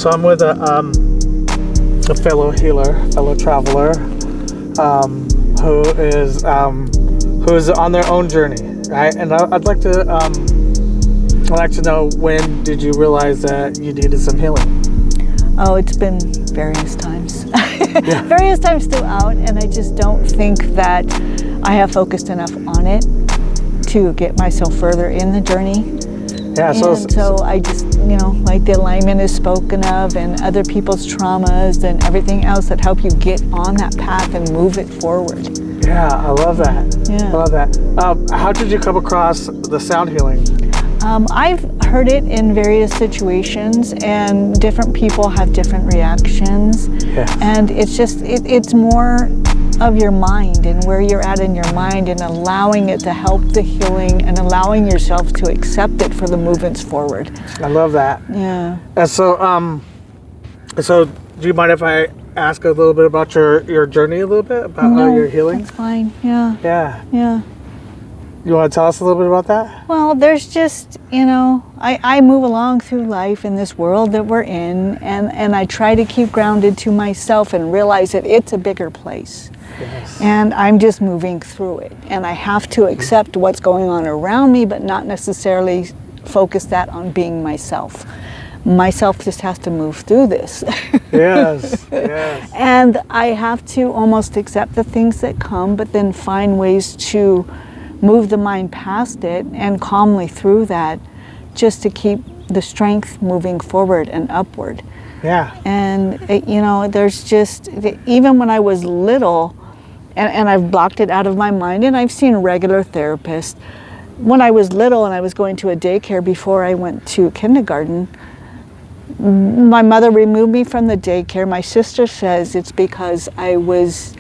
So I'm with a fellow healer, fellow traveler, who's on their own journey, right? And I'd like to know, when did you realize that you needed some healing? Oh, it's been various times. Yeah. Various times throughout, and I just don't think that I have focused enough on it to get myself further in the journey. Yeah, So I just, like the alignment is spoken of, and other people's traumas and everything else that help you get on that path and move it forward. Yeah, I love that. Yeah. I love that. How did you come across the sound healing? I've heard it in various situations, and different people have different reactions. Yes. And it's just, it's more of your mind and where you're at in your mind, and allowing it to help the healing and allowing yourself to accept it for the movements forward. I love that. Yeah. And so do you mind if I ask a little bit about your journey a little bit, about how you're healing? That's fine. Yeah. Yeah. Yeah. You want to tell us a little bit about that? Well, there's just, I move along through life in this world that we're in, and I try to keep grounded to myself and realize that it's a bigger place. Yes. And I'm just moving through it. And I have to accept what's going on around me, but not necessarily focus that on being myself. Myself just has to move through this. Yes, yes. And I have to almost accept the things that come, but then find ways to move the mind past it and calmly through that, just to keep the strength moving forward and upward. Yeah. And there's just, even when I was little, and I've blocked it out of my mind, and I've seen a regular therapist. When I was little and I was going to a daycare before I went to kindergarten, my mother removed me from the daycare. My sister says it's because I was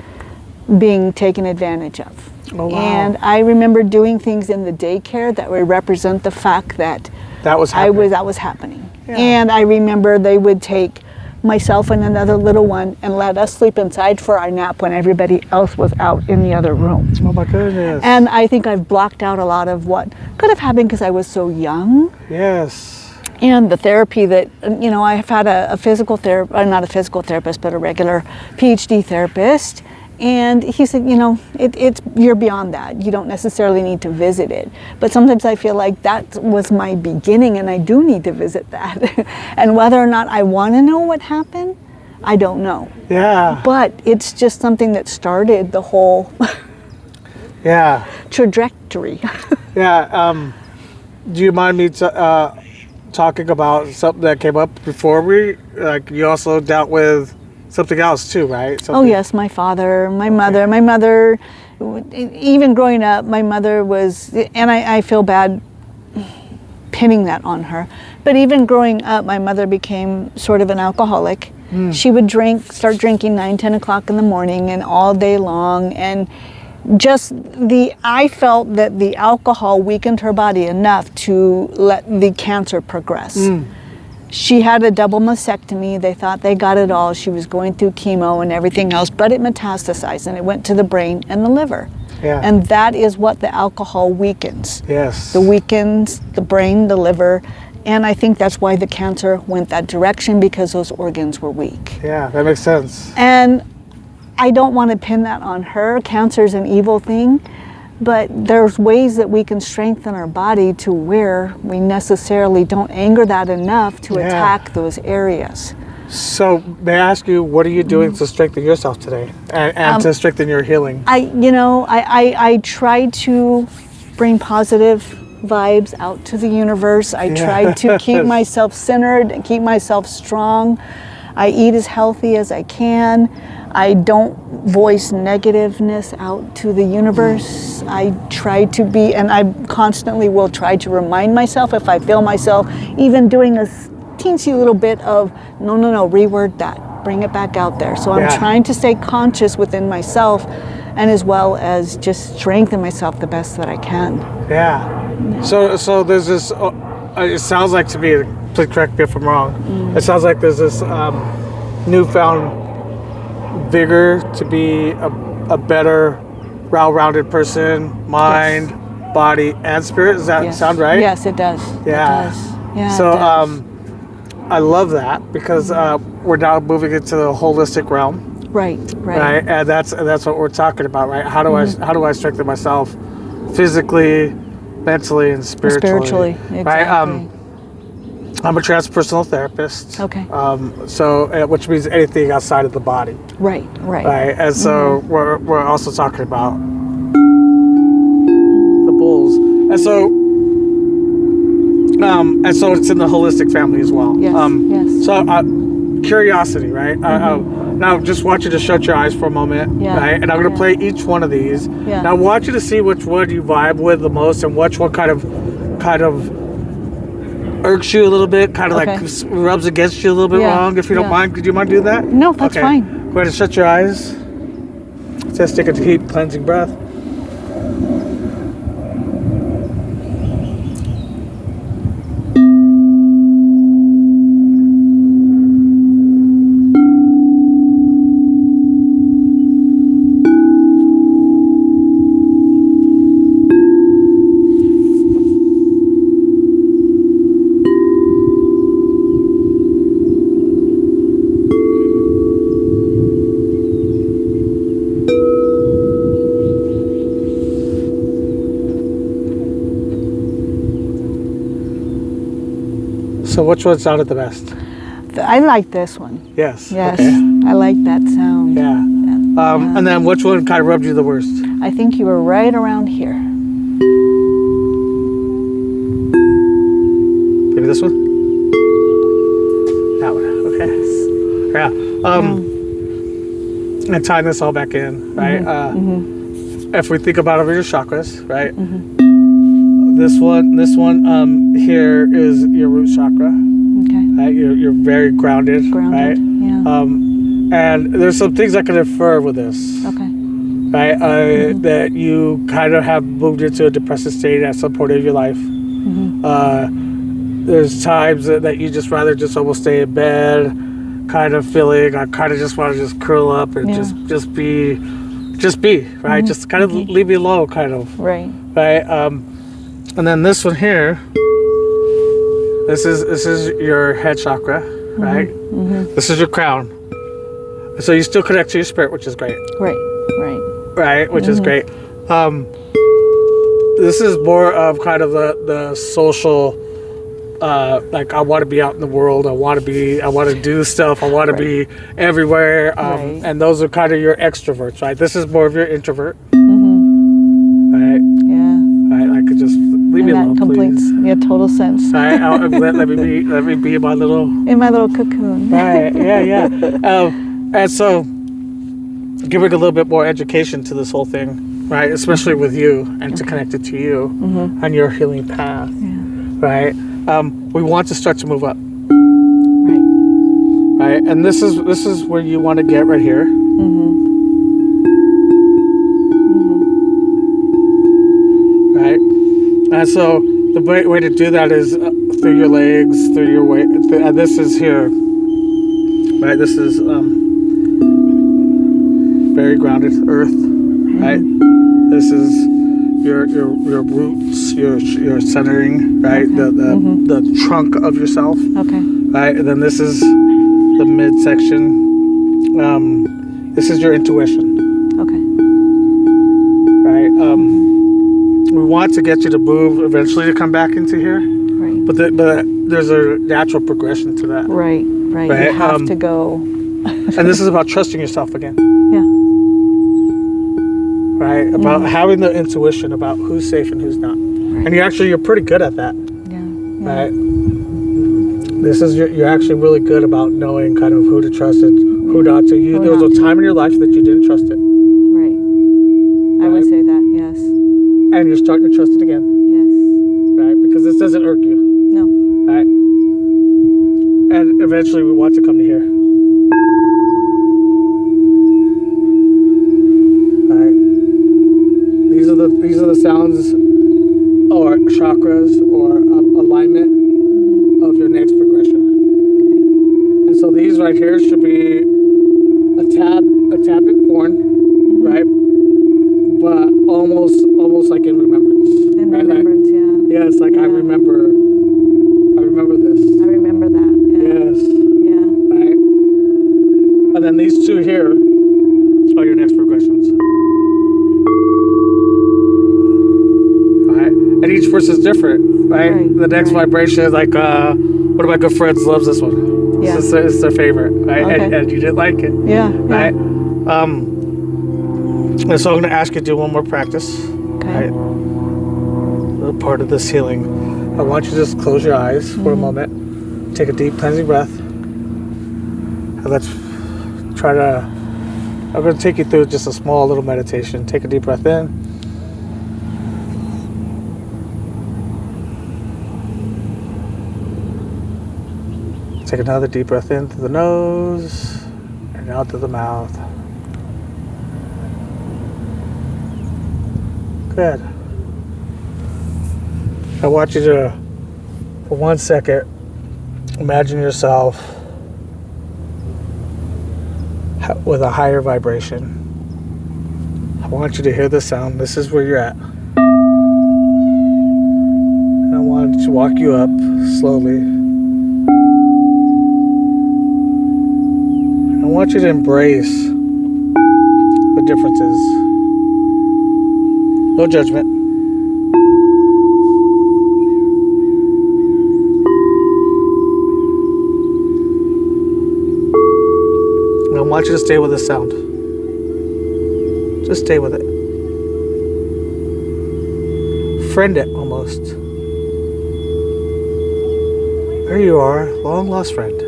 being taken advantage of. Oh, wow. And I remember doing things in the daycare that would represent the fact that That was happening. Yeah. And I remember they would take myself and another little one and let us sleep inside for our nap when everybody else was out in the other room. Oh my goodness. And I think I've blocked out a lot of what could have happened because I was so young. Yes. And the therapy that, I've had a physical therapist, not a physical therapist, but a regular PhD therapist. And he said, you're beyond that. You don't necessarily need to visit it. But sometimes I feel like that was my beginning, and I do need to visit that. And whether or not I want to know what happened, I don't know. Yeah. But it's just something that started the whole Yeah. trajectory. Yeah. Do you mind me talking about something that came up before you also dealt with something else too, right? Oh yes, my father, my mother. My mother, even growing up, my mother was, and I feel bad pinning that on her, but even growing up, my mother became sort of an alcoholic. She would start drinking 9, 10 o'clock in the morning and all day long, and I felt that the alcohol weakened her body enough to let the cancer progress. She had a double mastectomy. They thought they got it all. She was going through chemo and everything else, but it metastasized and it went to the brain and the liver. Yeah. And that is what the alcohol weakens. Yes. It weakens the brain, the liver, and I think that's why the cancer went that direction, because those organs were weak. Yeah, that makes sense. And I don't want to pin that on her. Cancer is an evil thing. But there's ways that we can strengthen our body to where we necessarily don't anger that enough to attack those areas. So may I ask you, what are you doing to strengthen yourself today and to strengthen your healing? I try to bring positive vibes out to the universe. I try to keep myself centered and keep myself strong. I eat as healthy as I can. I don't voice negativeness out to the universe. I try to be, and I constantly will try to remind myself if I feel myself even doing a teensy little bit of, no, reword that, bring it back out there. So I'm trying to stay conscious within myself, and as well as just strengthen myself the best that I can. Yeah. So there's this, it sounds like to me, please correct me if I'm wrong, it sounds like there's this newfound vigor to be a better, well-rounded person, mind, body, and spirit. Does that sound right? Yes, it does. Yeah. It does. Yeah. So, I love that because we're now moving into the holistic realm. Right. Right, and that's what we're talking about, right? How do I strengthen myself physically, mentally, and spiritually? Exactly. Right. I'm a transpersonal therapist. Okay. So which means anything outside of the body. Right. Right, and so we're also talking about the bulls, and so it's in the holistic family as well. Yes. Yes. So curiosity, right? Now, just want you to shut your eyes for a moment, Yeah. right? And I'm going to play each one of these. Yeah. Now, I want you to see which one you vibe with the most, and which one kind of irks you a little bit, kind of Okay. like rubs against you a little bit Yeah. wrong. If you don't Yeah. mind, could you mind doing that? No, that's fine. Go ahead and shut your eyes. Just take a deep cleansing breath. So which one sounded the best? I like this one. Yes. Yes. Okay. I like that sound. Yeah. And then which one kind of rubbed you the worst? I think you were right around here. Maybe this one? That one. Okay. Yeah. And tying this all back in, right? If we think about over your chakras, right? This one here is your root chakra. Okay. Right? You're very grounded. Right? Yeah. And there's some things I can infer with this. Okay. Right? That you kind of have moved into a depressive state at some point of your life. There's times that you just rather just almost stay in bed, kind of feeling I kind of just want to just curl up and just be, right? Just kind of leave me alone, kind of. Right. Right. And then this one here. This is your head chakra, right? This is your crown. So you still connect to your spirit, which is great. Right. Right, which is great. This is more of kind of the social, like I want to be out in the world. I want to do stuff. I want to be everywhere. And those are kind of your extroverts, right? This is more of your introvert. Right. Yeah. Right. I could just leave me alone, that completes please. yeah, total sense. Right. Let me be in my little. In my little cocoon. Right. Yeah. And so, giving a little bit more education to this whole thing, right? Especially with you, and to connect it to you and your healing path, right? We want to start to move up, right? And this is where you want to get right here. Right? And so the way to do that is through your legs, through your weight. And this is here, right? This is very grounded earth, right? This is your roots, your centering, right? The trunk of yourself. Okay. Right? And then this is the midsection. This is your intuition. Okay. Right? We want to get you to move eventually to come back into here. Right. But there's a natural progression to that. Right. Right, You have to go. And this is about trusting yourself again. Yeah. Right? About having the intuition about who's safe and who's not. Right. And you're pretty good at that. Yeah. Right? This is you're actually really good about knowing kind of who to trust and who not to. There was a time in your life that you didn't trust it. Right. I would say that, yes. And you're starting to trust it again. Yes. Right? Because this doesn't irk you. No. Right? And eventually we want to come to here. Right? These are the sounds or chakras or alignment of your next progression. And so these right here should be a tad bit foreign, right? But almost like in remembrance. In right? remembrance, yeah. Yeah, it's like I remember this. I remember that. Yeah. Yes. right? Right, The next right. vibration is like, one of my good friends loves this one. Yeah. It's their favorite, right? Okay. And you didn't like it, Yeah. right? Yeah. And so I'm going to ask you to do one more practice, Okay. right? A part of this healing. I want you to just close your eyes for a moment. Take a deep cleansing breath. And let's try to, I'm going to take you through just a small little meditation. Take a deep breath in. Take another deep breath in through the nose and out through the mouth. Good. I want you to, for 1 second, imagine yourself with a higher vibration. I want you to hear the sound. This is where you're at. And I want to walk you up slowly. I want you to embrace the differences. No judgment. And I want you to stay with the sound. Just stay with it. Friend it almost. There you are, long lost friend.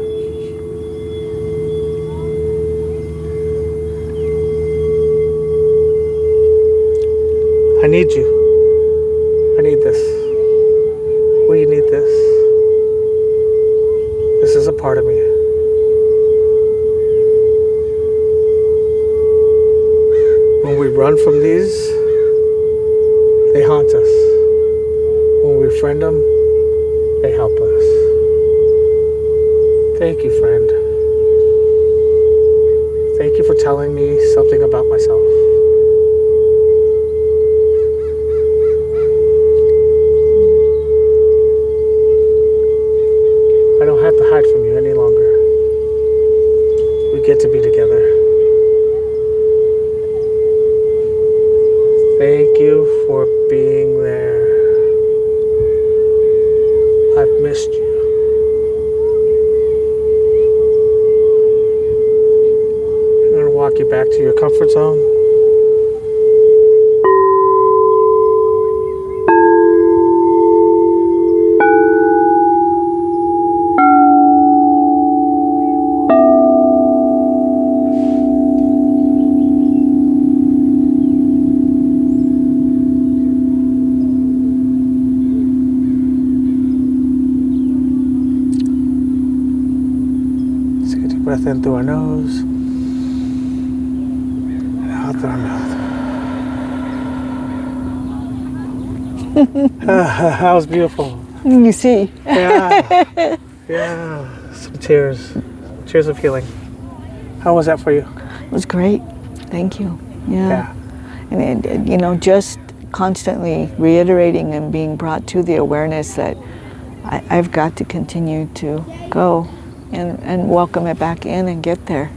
I need you. I need this. We need this. This is a part of me. When we run from these, they haunt us. When we friend them, they help us. Thank you, friend. Thank you for telling me something about myself. I don't have to hide from you any longer. We get to be together. Thank you for being there. I've missed you. I'm going to walk you back to your comfort zone. Take a deep breath in through our nose and out through our mouth. That was beautiful. You see. Yeah. Yeah. Some tears. Tears of healing. How was that for you? It was great. Thank you. Yeah. Yeah. And you know, just constantly reiterating and being brought to the awareness that I've got to continue to go and welcome it back in and get there.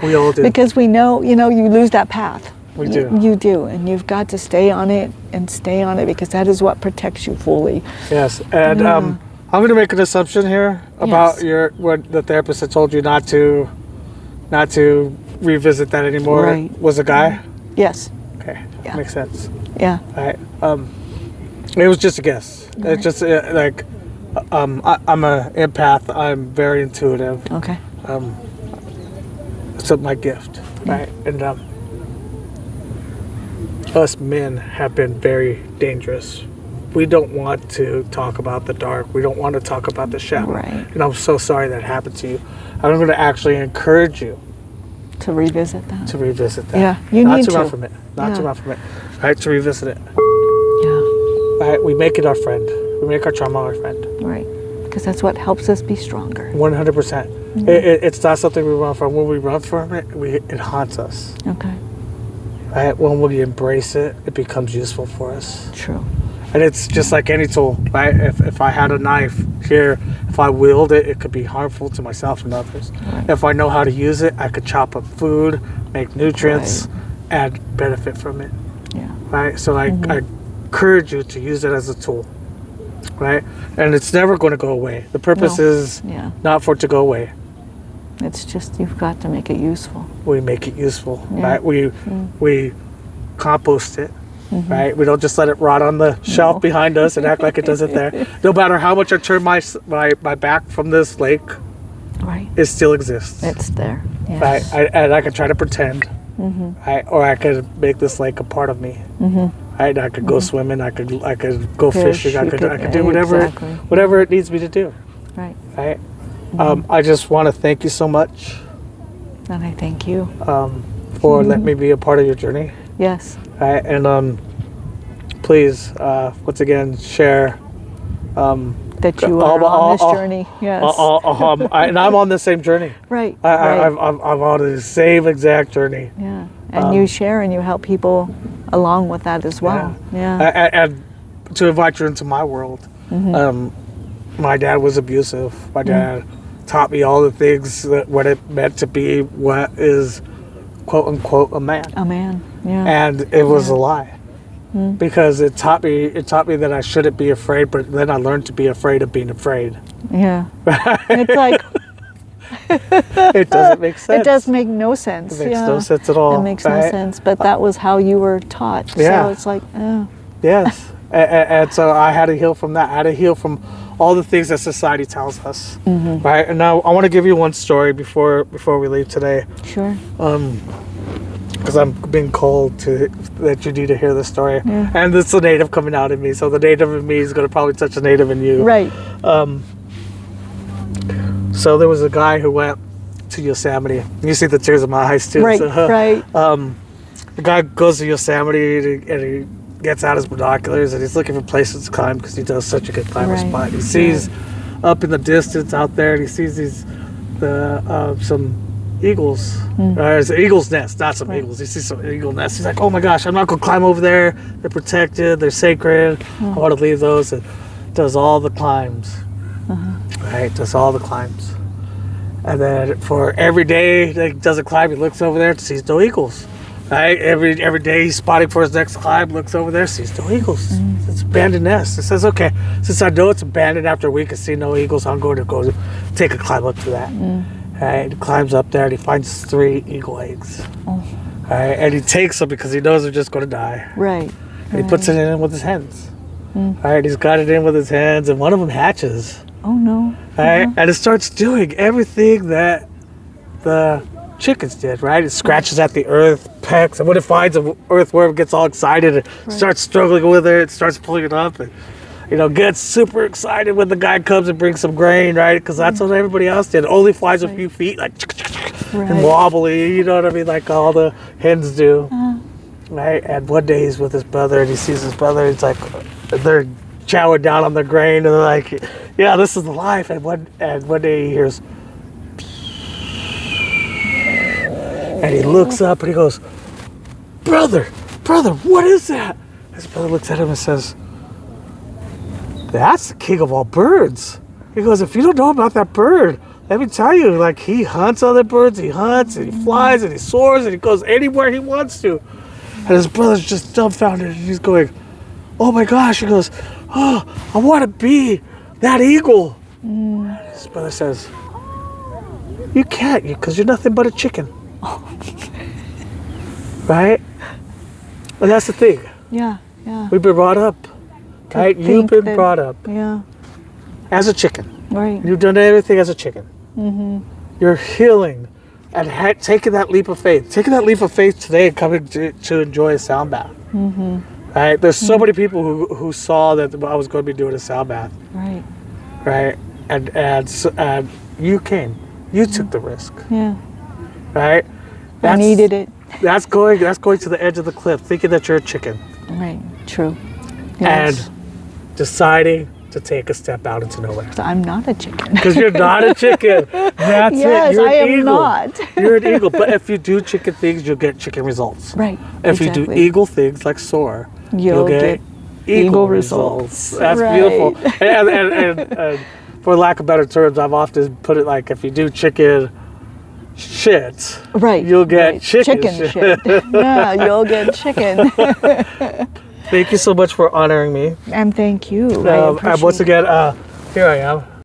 We all do. Because we know, you lose that path. We do. You do, and you've got to stay on it and stay on it because that is what protects you fully. Yes. And I'm going to make an assumption here about Yes. what the therapist had told you not to revisit that anymore. Right. Was a guy? Yes. Okay. Yeah. Makes sense. Yeah. All right. It was just a guess. Right. It's just like I'm an empath. I'm very intuitive. Okay. It's my gift, right? And us men have been very dangerous. We don't want to talk about the dark. We don't want to talk about the shadow. Right. And I'm so sorry that happened to you. I'm going to actually encourage you To revisit that. to revisit that. Yeah, you Not need to to. run from it. Not to Yeah. run from it. Right? To revisit it. Yeah. Right? We make it our friend. We make our trauma our friend. Right. Because that's what helps us be stronger. 100%. It's not something we run from. When we run from it, it haunts us. Okay. Right? When we embrace it, it becomes useful for us. True. And it's just like any tool, right? If I had a knife here, if I wield it, it could be harmful to myself and others. Right. If I know how to use it, I could chop up food, make nutrients, and benefit from it, Yeah. right? So I encourage you to use it as a tool. right? And it's never going to go away. The purpose No. is Yeah. not for it to go away. It's just you've got to make it useful. We make it useful, Yeah. right? We compost it, right? We don't just let it rot on the shelf behind us and act like it doesn't there. No matter how much I turn my back from this lake, Right. it still exists, It's there. right? Yes. And I can try to pretend, right? Or I could make this lake a part of me, right? I could go swimming, I could go Fish, fishing, I you could could- do whatever exactly. whatever it needs me to do, Right. right? I just want to thank you so much And I thank you. for letting me be a part of your journey. Yes. Right, and please, once again, share. That you are on this journey. Yes. And I'm on the same journey. Right. I'm right. on the same exact journey. Yeah. And you share and you help people along with that as well. Yeah. And to invite you into my world. My dad was abusive. My dad taught me all the things that what it meant to be what is, quote unquote, a man. A man. Yeah. And it was a lie. Because it taught me that I shouldn't be afraid, but then I learned to be afraid of being afraid. Yeah. It's like It doesn't make sense. it does make no sense. It makes yeah. no sense at all. It makes no right? sense. But that was how you were taught. Yeah. So it's like, oh. Yes. And so I had to heal from that. I had to heal from all the things that society tells us. Right. And now I want to give you one story before we leave today. Sure. Because I'm being called that you need to hear this story. And it's a native coming out in me. So the native in me is going to probably touch a native in you. Right. So there was a guy who went to Yosemite. You see the tears in my eyes too. Right. So, Right. the guy goes to Yosemite and he gets out his binoculars and he's looking for places to climb because he does such a good climber Right. spot. He sees up in the distance out there and he sees some eagles. It's an eagle's nest, not some eagles. He sees some eagle nests. He's like, oh my gosh, I'm not going to climb over there. They're protected. They're sacred. I want to leave those. And does all the climbs. Right, does all the climbs. And then for every day that he doesn't climb, he looks over there and sees no eagles. Right? Every day he's spotting for his next climb, looks over there, sees no eagles. It's abandoned nest. It says, okay, since I know it's abandoned after a week and see no eagles, I'm going to go take a climb up to that. Right? He climbs up there and he finds 3 eagle eggs. Right? And he takes them because he knows they're just going to die. Right. And he puts it in with his hands. Right? He's got it in with his hands and one of them hatches. Oh no. Right? And it starts doing everything that the chickens did, right? It scratches at the earth, pecks, and when it finds an earthworm, it gets all excited and starts struggling with it, it starts pulling it up, and gets super excited when the guy comes and brings some grain, right? Because that's what everybody else did. Only flies a few feet, like and wobbly, you know what I mean, like all the hens do, right? And one day he's with his brother, and he sees his brother. He's like, they're chowing down on the grain, and they're like, yeah, this is the life. And one day he hears, and he looks up and he goes, brother, what is that? His brother looks at him and says, that's the king of all birds. He goes, if you don't know about that bird, let me tell you, like, he hunts other birds, he hunts and he flies and he soars and he goes anywhere he wants to. And his brother's just dumbfounded and he's going, oh my gosh. He goes, oh, I want to be that eagle. His brother says, you can't, because you're nothing but a chicken. Right? And that's the thing. Yeah. Yeah. We've been brought up. Right? You've think been brought up Yeah. as a chicken. Right. You've done everything as a chicken. You're healing and taking that leap of faith. Taking that leap of faith today and coming to enjoy a sound bath. Right? There's so many people who saw that I was going to be doing a sound bath. Right. Right? And you came. You took the risk. Yeah. Right? I needed it. That's going to the edge of the cliff, thinking that you're a chicken. Right. True. Yes. And deciding to take a step out into nowhere. I'm not a chicken. Because you're not a chicken. That's Yes, it. You're I an am eagle. not. You're an eagle. But if you do chicken things, you'll get chicken results. Right. If you do exactly. eagle things like soar, You'll get eagle results. That's Right. beautiful. And for lack of better terms, I've often put it like, if you do chicken shit, Right. you'll get right. chicken shit. shit. Yeah, you'll get chicken. Thank you so much for honoring me. And thank you. I And once appreciate it. again, here I am.